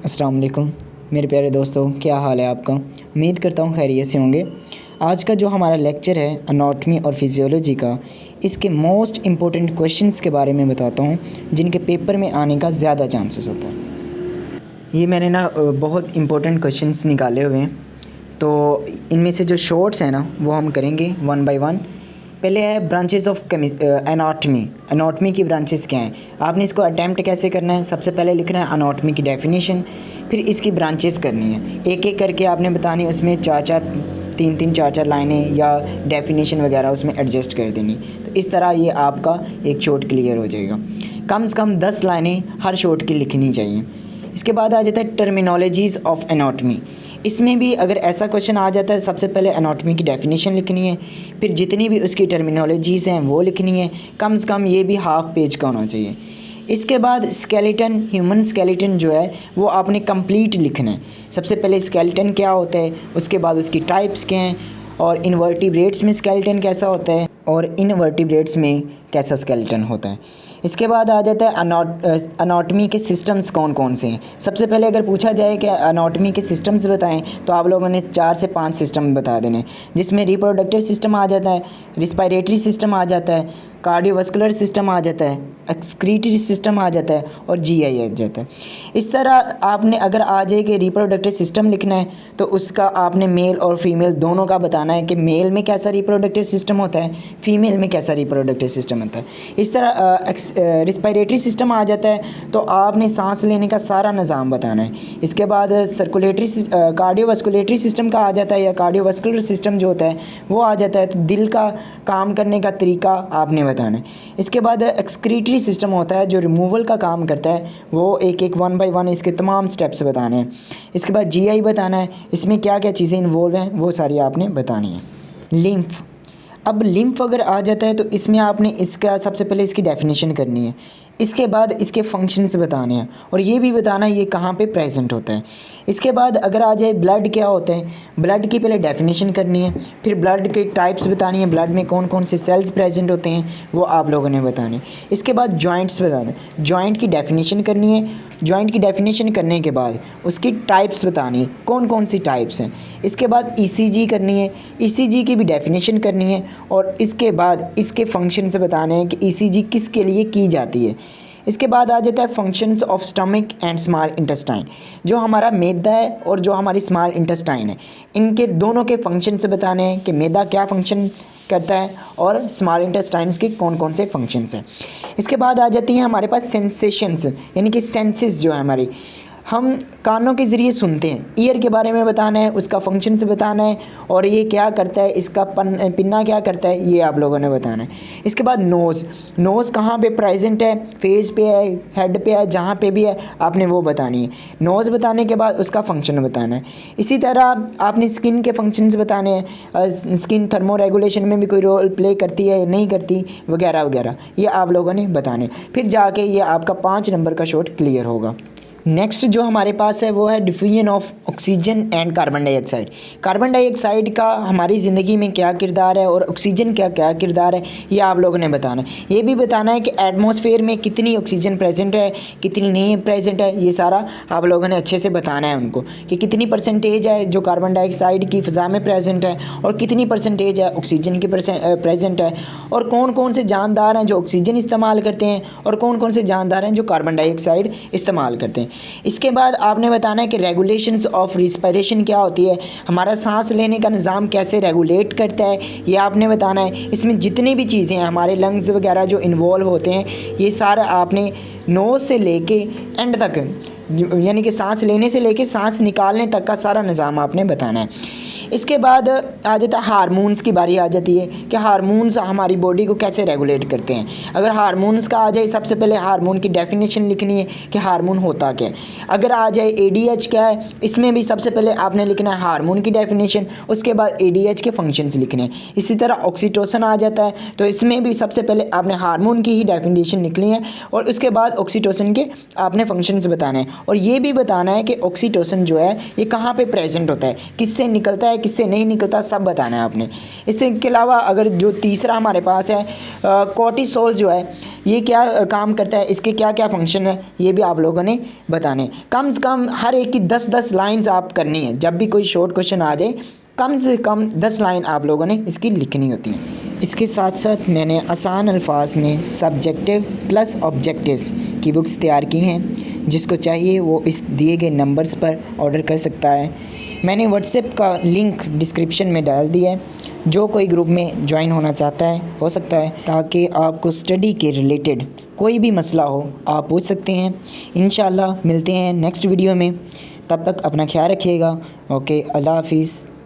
अस्सलाम वालेकुम मेरे प्यारे दोस्तों, क्या हाल है आपका। उम्मीद करता हूँ खैरियत से होंगे। आज का जो हमारा लेक्चर है अनाटॉमी और फिजियोलॉजी का, इसके मोस्ट इम्पोर्टेंट क्वेश्चंस के बारे में बताता हूँ जिनके पेपर में आने का ज़्यादा चांसेस होता है। ये मैंने बहुत इम्पोर्टेंट क्वेश्चंस निकाले हुए हैं, तो इनमें से जो शॉर्ट्स हैं वो हम करेंगे वन बाय वन। पहले है ब्रांचेस ऑफ अनाटॉमी की ब्रांचेस क्या हैं। आपने इसको अटैम्प्ट कैसे करना है, सबसे पहले लिखना है अनाटॉमी की डेफिनेशन, फिर इसकी ब्रांचेस करनी है, एक एक करके आपने बतानी है। उसमें तीन चार लाइनें या डेफिनेशन वगैरह उसमें एडजस्ट कर देनी। तो इस तरह ये आपका एक शॉर्ट क्लियर हो जाएगा। कम से कम 10 लाइनें हर शॉर्ट की लिखनी चाहिए। इसके बाद आ जाता है टर्मिनोलॉजीज़ ऑफ एनाटॉमी। इसमें भी अगर ऐसा क्वेश्चन आ जाता है, सबसे पहले एनाटॉमी की डेफिनेशन लिखनी है, फिर जितनी भी उसकी टर्मिनोलॉजीज़ हैं वो लिखनी है। कम से कम ये भी हाफ पेज का होना चाहिए। इसके बाद स्केलेटन, ह्यूमन स्केलेटन जो है वो आपने कंप्लीट लिखना है। सबसे पहले स्केलेटन क्या होता है, उसके बाद उसकी टाइप्स क्या हैं, और इनवर्टिब्रेट्स में स्केलेटन कैसा होता है और इनवर्टिब्रेट्स में कैसा स्केलेटन होता है। इसके बाद आ जाता है अनाटॉमी के सिस्टम्स कौन कौन से हैं। सबसे पहले अगर पूछा जाए कि अनाटॉमी के सिस्टम्स बताएं, तो आप लोगों ने 4 से 5 सिस्टम बता देने, जिसमें रिप्रोडक्टिव सिस्टम आ जाता है, रिस्पायरेटरी सिस्टम आ जाता है, कार्डियोवास्कुलर सिस्टम आ जाता है, एक्सक्रीटरी सिस्टम आ जाता है और जीआई आ जाता है। इस तरह आपने अगर आ जाए कि रिप्रोडक्टिव सिस्टम लिखना है, तो उसका आपने मेल और फीमेल दोनों का बताना है कि मेल में कैसा रिप्रोडक्टिव सिस्टम होता है, फीमेल में कैसा रिप्रोडक्टिव सिस्टम होता है। इस तरह रिस्पायरेटरी सिस्टम आ जाता है, तो आपने सांस लेने का सारा निज़ाम बताना है। इसके बाद कार्डियोवास्कुलेटरी सिस्टम का आ जाता है, या कार्डियोवास्कुलर सिस्टम जो होता है वो आ जाता है, तो दिल का काम करने का तरीका आपने बताना है। इसके बाद एक्सक्रीटरी सिस्टम होता है जो रिमूवल का काम करता है, वो एक एक वन बाय वन इसके तमाम स्टेप्स बताने हैं। इसके बाद जीआई बताना है, इसमें क्या क्या चीज़ें इन्वॉल्व हैं वो सारी आपने बतानी है। लिम्फ, अब लिम्फ अगर आ जाता है तो इसमें आपने इसका सबसे पहले इसकी डेफिनेशन करनी है। इसके बाद इसके फंक्शंस बताने हैं और ये भी बताना है ये कहाँ पे प्रेजेंट होता है। इसके बाद अगर आ जाए ब्लड क्या होता है, ब्लड की पहले डेफिनेशन करनी है, फिर ब्लड के टाइप्स बतानी है, ब्लड में कौन कौन से सेल्स प्रेजेंट होते हैं वो आप लोगों ने बताने। इसके बाद जॉइंट्स बताने, जॉइंट की डेफिनेशन करनी है। जॉइंट की डेफिनेशन करने के बाद उसकी टाइप्स बतानी है, कौन कौन सी टाइप्स हैं। इसके बाद ईसीजी करनी है, ईसीजी की भी डेफिनेशन करनी है, और इसके बाद इसके फंक्शंस बताने हैं कि ईसीजी किसके लिए की जाती है। इसके बाद आ जाता है functions of stomach and small intestine, जो हमारा मैदा है और जो हमारी स्मॉल इंटेस्टाइन है, इनके दोनों के फंक्शंस बताने हैं कि मैदा क्या फंक्शन करता है और स्मॉल इंटेस्टाइन्स के कौन कौन से फंक्शंस हैं। इसके बाद आ जाती हैं हमारे पास सेंसेशंस, यानी कि सेंसेस जो है हमारी, हम कानों के ज़रिए सुनते हैं। ईयर के बारे में बताना है, उसका फंक्शन से बताना है, और ये क्या करता है, इसका पिन्ना क्या करता है, ये आप लोगों ने बताना है। इसके बाद नोज़, नोज़ कहाँ पे प्रेजेंट है, फेस पे है, हेड पे है, जहाँ पे भी है आपने वो बतानी है। नोज़ बताने के बाद उसका फंक्शन बताना है। इसी तरह आपने स्किन के फंक्शंस बताने हैं, स्किन थर्मो रेगुलेशन में भी कोई रोल प्ले करती है नहीं करती, वगैरह वगैरह, ये आप लोगों ने बताने। फिर जाके ये आपका 5 नंबर का शॉर्ट क्लियर होगा। नेक्स्ट जो हमारे पास है वो है diffusion of oxygen and carbon dioxide. Carbon dioxide का हमारी ज़िंदगी में क्या किरदार है और ऑक्सीजन का क्या किरदार है, ये आप लोगों ने बताना है। ये भी बताना है कि एटमॉस्फेयर में कितनी ऑक्सीजन प्रेजेंट है, कितनी नहीं प्रेजेंट है, ये सारा आप लोगों ने अच्छे से बताना है उनको, कि कितनी परसेंटेज है जो कार्बन डाइऑक्साइड की फ़िज़ा में प्रेजेंट है और कितनी परसेंटेज है ऑक्सीजन की प्रेजेंट है, और कौन कौन से जानदार हैं जो ऑक्सीजन इस्तेमाल करते हैं और कौन कौन से जानदार हैं जो कार्बन डाइऑक्साइड इस्तेमाल करते हैं। इसके बाद आपने बताना है कि रेगुलेशंस ऑफ रिस्पायरेशन क्या होती है, हमारा सांस लेने का निज़ाम कैसे रेगुलेट करता है, ये आपने बताना है। इसमें जितनी भी चीज़ें हैं, हमारे लंग्स वगैरह जो इन्वॉल्व होते हैं, ये सारा आपने नोज़ से लेके एंड तक, यानी कि सांस लेने से लेके सांस निकालने तक का सारा निज़ाम आपने बताना है। इसके बाद आ जाता है हार्मोन्स की बारी, आ जाती है कि हार्मोन्स हमारी बॉडी को कैसे रेगुलेट करते हैं। अगर हार्मोन्स का आ जाए, सबसे पहले हार्मोन की डेफिनेशन लिखनी है कि हार्मोन होता क्या है। अगर आ जाए एडीएच क्या है, इसमें भी सबसे पहले आपने लिखना है हार्मोन की डेफिनेशन, उसके बाद एडीएच के फंक्शंस लिखने हैं। इसी तरह ऑक्सीटोसिन आ जाता है, तो इसमें भी सबसे पहले आपने हार्मोन की ही डेफिनेशन लिखनी है और उसके बाद ऑक्सीटोसिन के आपने फंक्शंस बताने हैं। और ये भी बताना है कि ऑक्सीटोसिन जो है ये कहाँ पर प्रेजेंट होता है, किससे निकलता है, है, किससे नहीं निकलता, सब बताना है आपने। इसके अलावा अगर जो तीसरा हमारे पास है कोर्टिसोल जो है, ये क्या काम करता है, इसके क्या क्या फंक्शन है, ये भी आप लोगों ने बताने। कम से कम हर एक की 10-10 लाइन्स आप करनी है। जब भी कोई शॉर्ट क्वेश्चन आ जाए कम से कम 10 लाइन आप लोगों ने इसकी लिखनी होती है। इसके साथ साथ मैंने आसान अल्फाज में सब्जेक्टिव प्लस ऑब्जेक्टिव्स की बुक्स तैयार की हैं। जिसको चाहिए वो इस दिए गए नंबर्स पर ऑर्डर कर सकता है। मैंने व्हाट्सएप का लिंक डिस्क्रिप्शन में डाल दिया है। जो कोई ग्रुप में ज्वाइन होना चाहता है हो सकता है, ताकि आपको स्टडी के रिलेटेड कोई भी मसला हो आप पूछ सकते हैं। इंशाल्लाह मिलते हैं नेक्स्ट वीडियो में। तब तक अपना ख्याल रखिएगा। ओके, अल्लाह हाफिज़।